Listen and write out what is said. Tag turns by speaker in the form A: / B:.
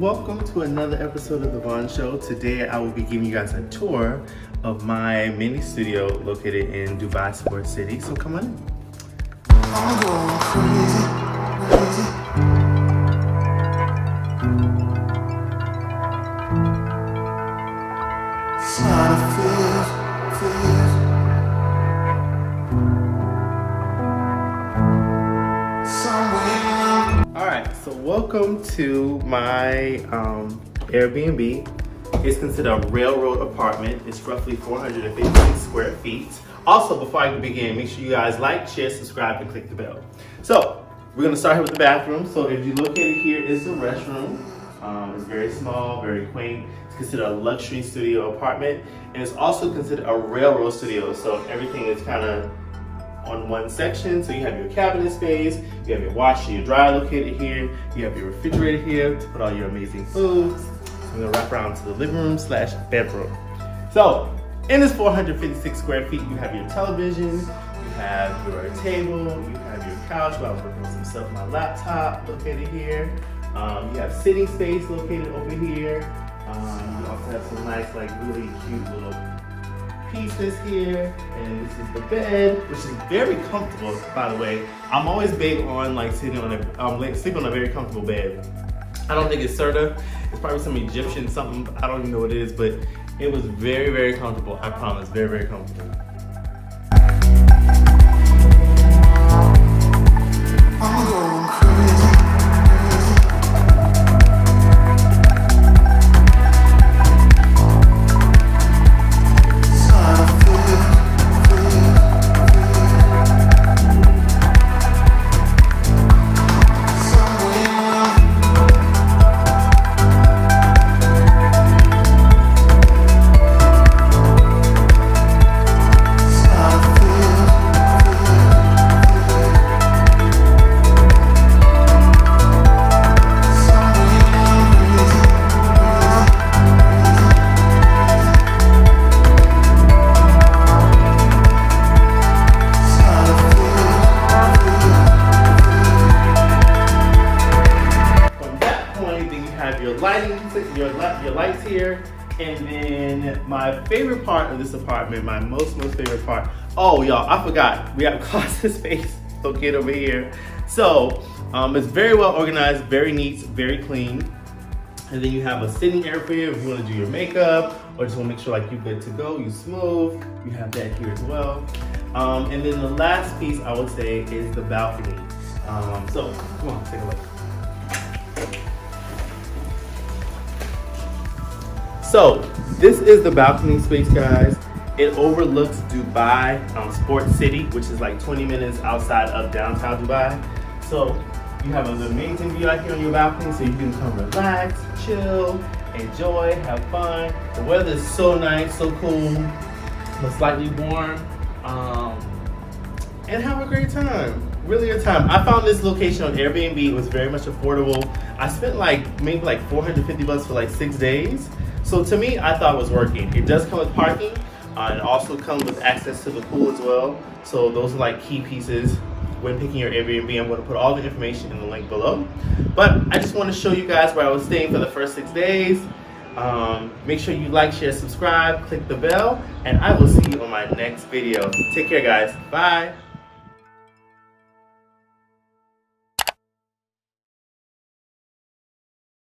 A: welcome to another episode of the Vaugh Show. Today I will be giving you guys a tour of my mini studio located in Dubai Sports City. So come on in. I'm going crazy. Alright, so welcome to my Airbnb. It's considered a railroad apartment. It's roughly 450 square feet. Also, before I begin, make sure you guys like, share, subscribe, and click the bell. So, we're going to start here with the bathroom. So if you located here is the restroom. It's very small, very quaint. It's considered a luxury studio apartment. And it's also considered a railroad studio. So everything is kind of on one section. So you have your cabinet space, you have your washer, your dryer located here, you have your refrigerator here to put all your amazing foods. I'm gonna wrap around to the living room / bedroom. So in this 456 square feet, you have your television, you have your table, you have your couch where I was working on some stuff on my laptop located here. You have sitting space located over here. You also have some nice, like really cute little pieces here, and this is the bed, which is very comfortable, by the way. I'm always big on like sleeping on a very comfortable bed. I don't think it's Serta. It's probably some Egyptian something. I don't even know what it is, but it was very, very comfortable. I promise, very, very comfortable. Your lights here, and then my favorite part of this apartment, my most favorite part. Oh, y'all, I forgot. We have closet space located over here. So it's very well organized, very neat, very clean. And then you have a sitting area for you if you want to do your makeup or just want to make sure like you're good to go, you smooth. You have that here as well. And then the last piece I would say is the balcony. So come on, take a look. So this is the balcony space, guys. It overlooks Dubai Sports City, which is like 20 minutes outside of downtown Dubai. So you have an amazing view out here on your balcony, so you can come relax, chill, enjoy, have fun. The weather is so nice, so cool, but slightly warm, and have a great time. Really good time. I found this location on Airbnb. It was very much affordable. I spent maybe like 450 bucks for like 6 days. So to me, I thought it was working. It does come with parking. It also comes with access to the pool as well. So those are like key pieces when picking your Airbnb. I'm going to put all the information in the link below. But I just want to show you guys where I was staying for the first 6 days. Make sure you like, share, subscribe, click the bell, and I will see you on my next video. Take care, guys. Bye.